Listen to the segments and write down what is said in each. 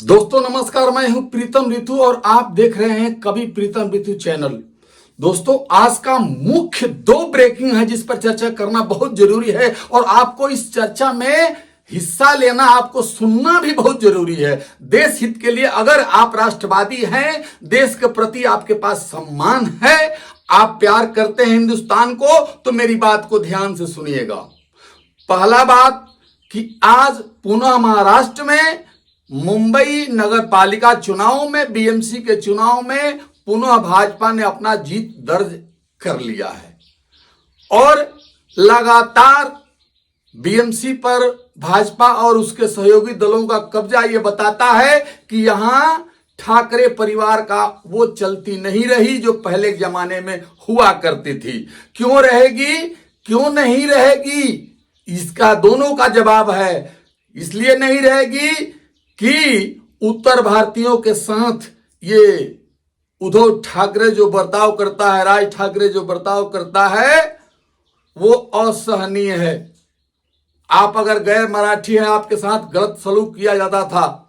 दोस्तों नमस्कार, मैं हूं प्रीतम ऋतु और आप देख रहे हैं कवि प्रीतम ऋतु चैनल। दोस्तों आज का मुख्य दो ब्रेकिंग है जिस पर चर्चा करना बहुत जरूरी है और आपको इस चर्चा में हिस्सा लेना, आपको सुनना भी बहुत जरूरी है। देश हित के लिए अगर आप राष्ट्रवादी हैं, देश के प्रति आपके पास सम्मान है, आप प्यार करते हैं हिंदुस्तान को, तो मेरी बात को ध्यान से सुनिएगा। पहला बात कि आज पुनः महाराष्ट्र में मुंबई नगर पालिका चुनाव में, बीएमसी के चुनाव में पुनः भाजपा ने अपना जीत दर्ज कर लिया है और लगातार बीएमसी पर भाजपा और उसके सहयोगी दलों का कब्जा यह बताता है कि यहां ठाकरे परिवार का वो चलती नहीं रही जो पहले जमाने में हुआ करती थी। क्यों रहेगी, क्यों नहीं रहेगी, इसका दोनों का जवाब है। इसलिए नहीं रहेगी कि उत्तर भारतीयों के साथ ये उद्धव ठाकरे जो बर्ताव करता है, राज ठाकरे जो बर्ताव करता है, वो असहनीय है। आप अगर गैर मराठी हैं, आपके साथ गलत सलूक किया जाता था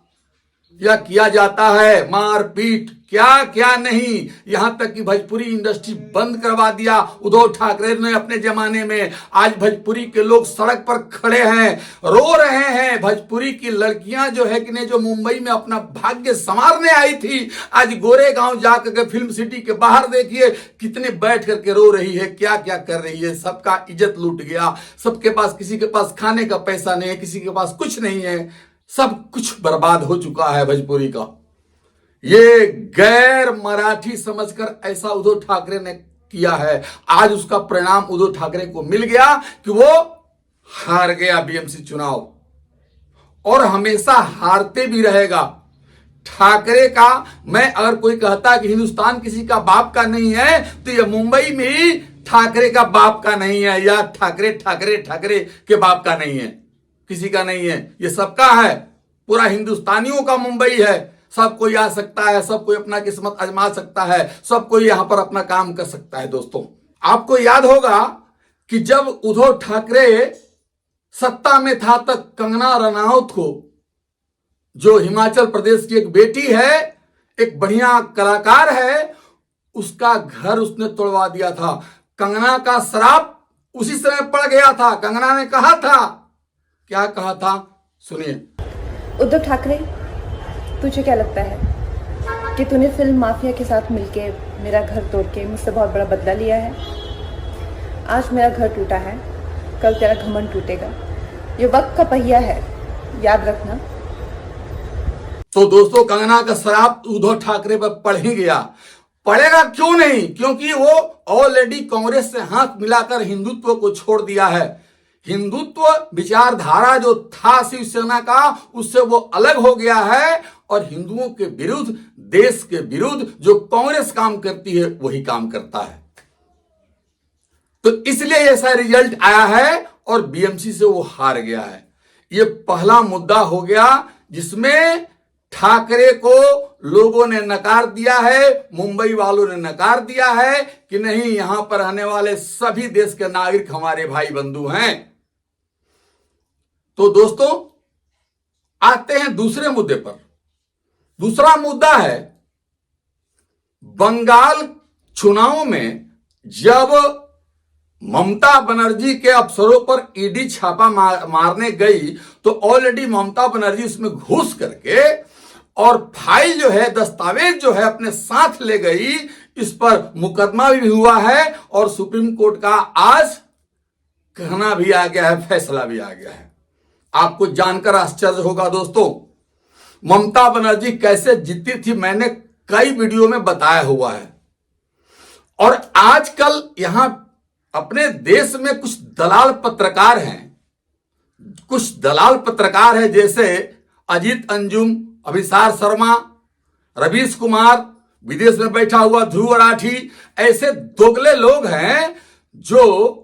या किया जाता है, मारपीट क्या क्या नहीं, यहां तक कि भोजपुरी इंडस्ट्री बंद करवा दिया उद्धव ठाकरे ने अपने जमाने में। आज भोजपुरी के लोग सड़क पर खड़े हैं, रो रहे हैं। भोजपुरी की लड़कियां जो है कि ने जो मुंबई में अपना भाग्य संवारने आई थी, आज गोरेगांव जाकर के फिल्म सिटी के बाहर देखिए कितने बैठ करके रो रही है, क्या क्या कर रही है। सबका इज्जत लूट गया, सबके पास, किसी के पास खाने का पैसा नहीं है, किसी के पास कुछ नहीं है, सब कुछ बर्बाद हो चुका है भोजपुरी का। ये गैर मराठी समझकर ऐसा उद्धव ठाकरे ने किया है। आज उसका परिणाम उद्धव ठाकरे को मिल गया कि वो हार गया बीएमसी चुनाव और हमेशा हारते भी रहेगा। ठाकरे का, मैं अगर कोई कहता कि हिंदुस्तान किसी का बाप का नहीं है, तो ये मुंबई में ही ठाकरे का बाप का नहीं है, या ठाकरे ठाकरे ठाकरे के बाप का नहीं है, किसी का नहीं है, ये सबका है। पूरा हिंदुस्तानियों का मुंबई है। सब कोई आ सकता है, सब कोई अपना किस्मत आजमा सकता है, सब कोई यहां पर अपना काम कर सकता है। दोस्तों आपको याद होगा कि जब उद्धव ठाकरे सत्ता में था तक कंगना रनौत को, जो हिमाचल प्रदेश की एक बेटी है, एक बढ़िया कलाकार है, उसका घर उसने तोड़वा दिया था। कंगना का श्राप उसी समय पड़ गया था। कंगना ने कहा था, क्या कहा था, सुनिए। उद्धव ठाकरे, तुझे क्या लगता है कि तूने फिल्म माफिया के साथ मिलके मेरा घर तोड़ के मुझसे बहुत बड़ा बदला लिया है? आज मेरा घर टूटा है, कल तेरा घमंड टूटेगा। ये वक्त का पहिया है, याद रखना। तो दोस्तों कंगना का श्राप उद्धव ठाकरे पर पड़ ही गया। पड़ेगा क्यों नहीं, क्योंकि वो ऑलरेडी कांग्रेस से हाथ मिलाकर हिंदुत्व को छोड़ दिया है। हिंदुत्व विचारधारा जो था शिवसेना का, उससे वो अलग हो गया है और हिंदुओं के विरुद्ध, देश के विरुद्ध जो कांग्रेस काम करती है वही काम करता है। तो इसलिए ऐसा रिजल्ट आया है और बीएमसी से वो हार गया है। ये पहला मुद्दा हो गया जिसमें ठाकरे को लोगों ने नकार दिया है, मुंबई वालों ने नकार दिया है कि नहीं, यहां पर रहने वाले सभी देश के नागरिक हमारे भाई बंधु हैं। तो दोस्तों आते हैं दूसरे मुद्दे पर। दूसरा मुद्दा है बंगाल चुनाव में जब ममता बनर्जी के अफसरों पर ईडी छापा मारने गई, तो ऑलरेडी ममता बनर्जी उसमें घुस करके और फाइल जो है, दस्तावेज जो है अपने साथ ले गई। इस पर मुकदमा भी हुआ है और सुप्रीम कोर्ट का आज कहना भी आ गया है, फैसला भी आ गया है। आपको जानकर आश्चर्य होगा दोस्तों, ममता बनर्जी कैसे जीती थी मैंने कई वीडियो में बताया हुआ है। और आजकल यहां अपने देश में कुछ दलाल पत्रकार हैं, कुछ दलाल पत्रकार हैं, जैसे अजीत अंजुम, अभिसार शर्मा, रवीश कुमार, विदेश में बैठा हुआ ध्रुव राठी, ऐसे दोगले लोग हैं जो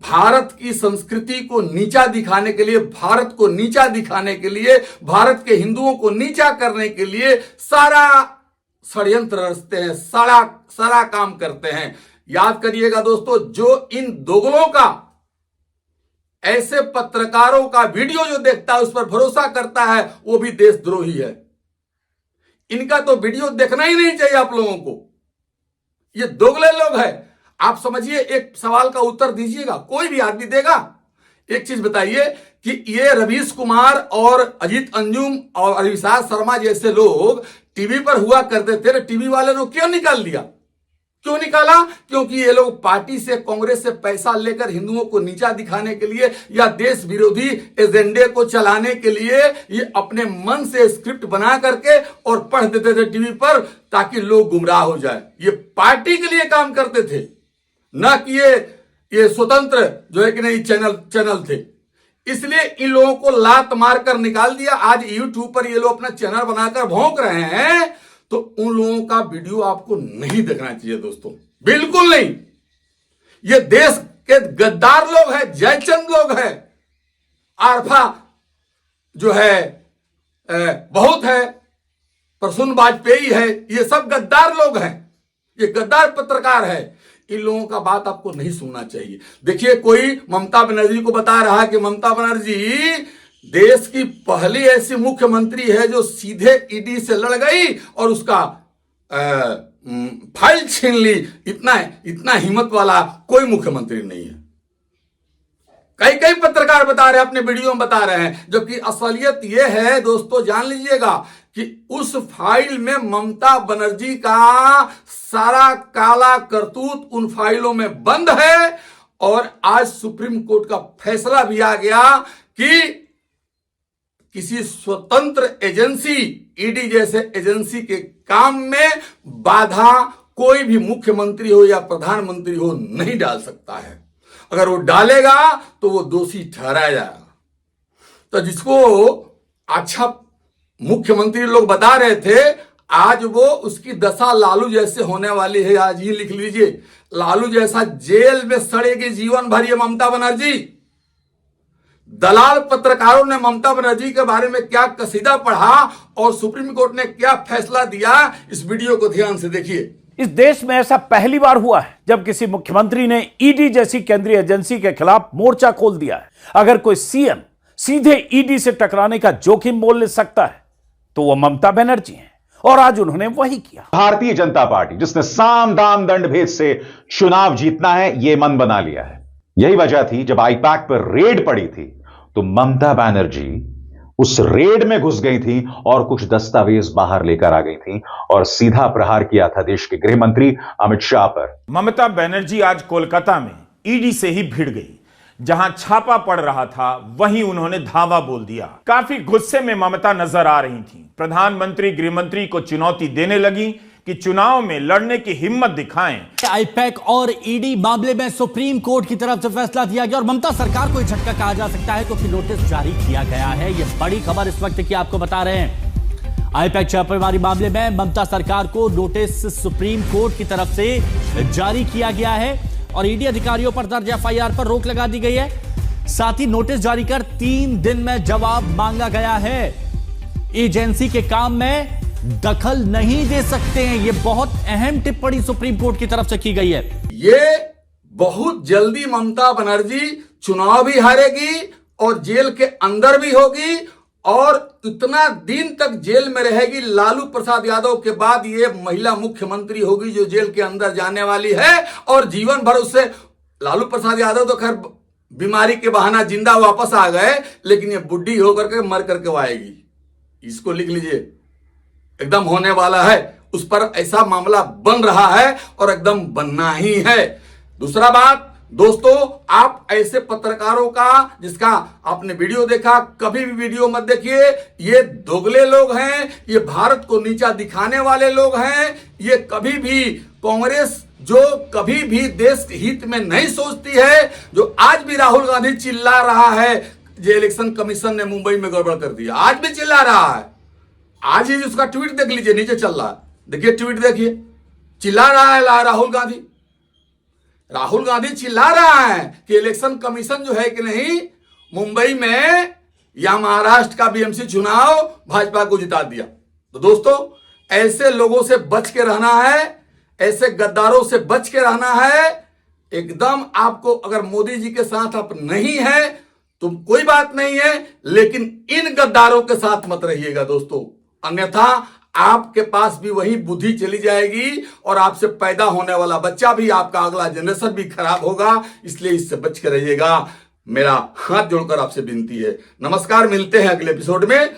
भारत की संस्कृति को नीचा दिखाने के लिए, भारत को नीचा दिखाने के लिए, भारत के हिंदुओं को नीचा करने के लिए सारा षड्यंत्र रचते हैं, सारा काम करते हैं। याद करिएगा दोस्तों, जो इन दोगलों का ऐसे पत्रकारों का वीडियो जो देखता है, उस पर भरोसा करता है, वो भी देशद्रोही है। इनका तो वीडियो देखना ही नहीं चाहिए आप लोगों को। ये दोगले लोग हैं। आप समझिए, एक सवाल का उत्तर दीजिएगा, कोई भी आदमी देगा। एक चीज बताइए कि ये रवीश कुमार और अजीत अंजुम और अविनाश शर्मा जैसे लोग टीवी पर हुआ करते थे, तो टीवी वाले ने क्यों निकाल दिया? क्यों निकाला? क्योंकि ये लोग पार्टी से, कांग्रेस से पैसा लेकर हिंदुओं को नीचा दिखाने के लिए या देश विरोधी एजेंडे को चलाने के लिए ये अपने मन से स्क्रिप्ट बना करके और पढ़ देते थे टीवी पर, ताकि लोग गुमराह हो जाए। ये पार्टी के लिए काम करते थे, न कि ये स्वतंत्र जो है कि नहीं चैनल थे। इसलिए इन लोगों को लात मारकर निकाल दिया। आज यूट्यूब पर ये लोग अपना चैनल बनाकर भौंक रहे हैं, तो उन लोगों का वीडियो आपको नहीं देखना चाहिए दोस्तों, बिल्कुल नहीं। ये देश के गद्दार लोग हैं, जयचंद लोग हैं, आरफा जो है बहुत है, प्रसून वाजपेयी है, ये सब गद्दार लोग हैं, ये गद्दार पत्रकार है। इन लोगों का बात आपको नहीं सुनना चाहिए। देखिए, कोई ममता बनर्जी को बता रहा है कि ममता बनर्जी देश की पहली ऐसी मुख्यमंत्री है जो सीधे ईडी से लड़ गई और उसका फाइल छीन ली। इतना हिम्मत वाला कोई मुख्यमंत्री नहीं है। कई पत्रकार बता रहे हैं, अपने वीडियो में बता रहे हैं, जबकि असलियत यह है दोस्तों, जान लीजिएगा कि उस फाइल में ममता बनर्जी का सारा काला करतूत उन फाइलों में बंद है। और आज सुप्रीम कोर्ट का फैसला भी आ गया कि किसी स्वतंत्र एजेंसी, ईडी जैसे एजेंसी के काम में बाधा कोई भी मुख्यमंत्री हो या प्रधानमंत्री हो नहीं डाल सकता है। अगर वो डालेगा तो वो दोषी ठहराया जाएगा। तो जिसको अच्छा मुख्यमंत्री लोग बता रहे थे, आज वो उसकी दशा लालू जैसे होने वाली है। आज ही लिख लीजिए, लालू जैसा जेल में सड़ेगी जीवन भर ये ममता बनर्जी। दलाल पत्रकारों ने ममता बनर्जी के बारे में क्या कसीदा पढ़ा और सुप्रीम कोर्ट ने क्या फैसला दिया, इस वीडियो को ध्यान से देखिए। इस देश में ऐसा पहली बार हुआ है जब किसी मुख्यमंत्री ने ईडी जैसी केंद्रीय एजेंसी के खिलाफ मोर्चा खोल दिया है। अगर कोई सीएम सीधे ईडी से टकराने का जोखिम मोल ले सकता है तो वो ममता बनर्जी हैं, और आज उन्होंने वही किया। भारतीय जनता पार्टी जिसने साम दाम दंड भेद से चुनाव जीतना है, यह मन बना लिया है। यही वजह थी जब आईपैक पर रेड पड़ी थी तो ममता बनर्जी उस रेड में घुस गई थी और कुछ दस्तावेज बाहर लेकर आ गई थी और सीधा प्रहार किया था देश के गृह मंत्री अमित शाह पर। ममता बनर्जी आज कोलकाता में ईडी से ही भिड़ गई। जहां छापा पड़ रहा था वहीं उन्होंने धावा बोल दिया। काफी गुस्से में ममता नजर आ रही थी। प्रधानमंत्री, गृह मंत्री को चुनौती देने लगी कि चुनाव में लड़ने की हिम्मत दिखाएं। आईपैक और ईडी मामले में सुप्रीम कोर्ट की तरफ से फैसला दिया गया और ममता सरकार को झटका कहा जा सकता है क्योंकि नोटिस जारी किया गया है। यह बड़ी खबर इस वक्त की आपको बता रहे हैं। आईपैक छापेमारी मामले में ममता सरकार को नोटिस सुप्रीम कोर्ट की तरफ से जारी किया गया है और ईडी अधिकारियों पर दर्ज एफआईआर पर रोक लगा दी गई है। साथ ही नोटिस जारी कर 3 दिन में जवाब मांगा गया है। एजेंसी के काम में दखल नहीं दे सकते हैं। यह बहुत अहम टिप्पणी सुप्रीम कोर्ट की तरफ से की गई है। ये बहुत जल्दी ममता बनर्जी चुनाव भी हारेगी और जेल के अंदर भी होगी और इतना दिन तक जेल में रहेगी। लालू प्रसाद यादव के बाद ये महिला मुख्यमंत्री होगी जो जेल के अंदर जाने वाली है और जीवन भर उससे, लालू प्रसाद यादव तो खैर बीमारी के बहाना जिंदा वापस आ गए, लेकिन ये बुढ़ी होकर के मर करके वो आएगी। इसको लिख लीजिए, एकदम होने वाला है। उस पर ऐसा मामला बन रहा है और एकदम बनना ही है। दूसरा बात दोस्तों, आप ऐसे पत्रकारों का जिसका आपने वीडियो देखा, कभी भी वीडियो मत देखिए। ये दोगले लोग हैं, ये भारत को नीचा दिखाने वाले लोग हैं। ये कभी भी कांग्रेस जो कभी भी देश हित में नहीं सोचती है, जो आज भी राहुल गांधी चिल्ला रहा है जो इलेक्शन कमीशन ने मुंबई में गड़बड़ कर दिया, आज भी चिल्ला रहा है। आज ही उसका ट्वीट देख लीजिए, नीचे चल रहा है, देखिए ट्वीट देखिए, चिल्ला रहा है राहुल गांधी चिल्ला रहा है कि इलेक्शन कमीशन जो है कि नहीं, मुंबई में या महाराष्ट्र का बीएमसी चुनाव भाजपा को जिता दिया। तो दोस्तों, ऐसे लोगों से बच के रहना है, ऐसे गद्दारों से बच के रहना है। एकदम आपको, अगर मोदी जी के साथ आप नहीं है तुम कोई बात नहीं है, लेकिन इन गद्दारों के साथ मत रहिएगा दोस्तों, अन्यथा आपके पास भी वही बुद्धि चली जाएगी और आपसे पैदा होने वाला बच्चा भी, आपका अगला जनरेशन भी खराब होगा। इसलिए इससे बच के रहिएगा, मेरा हाथ जोड़कर आपसे विनती है। नमस्कार, मिलते हैं अगले एपिसोड में।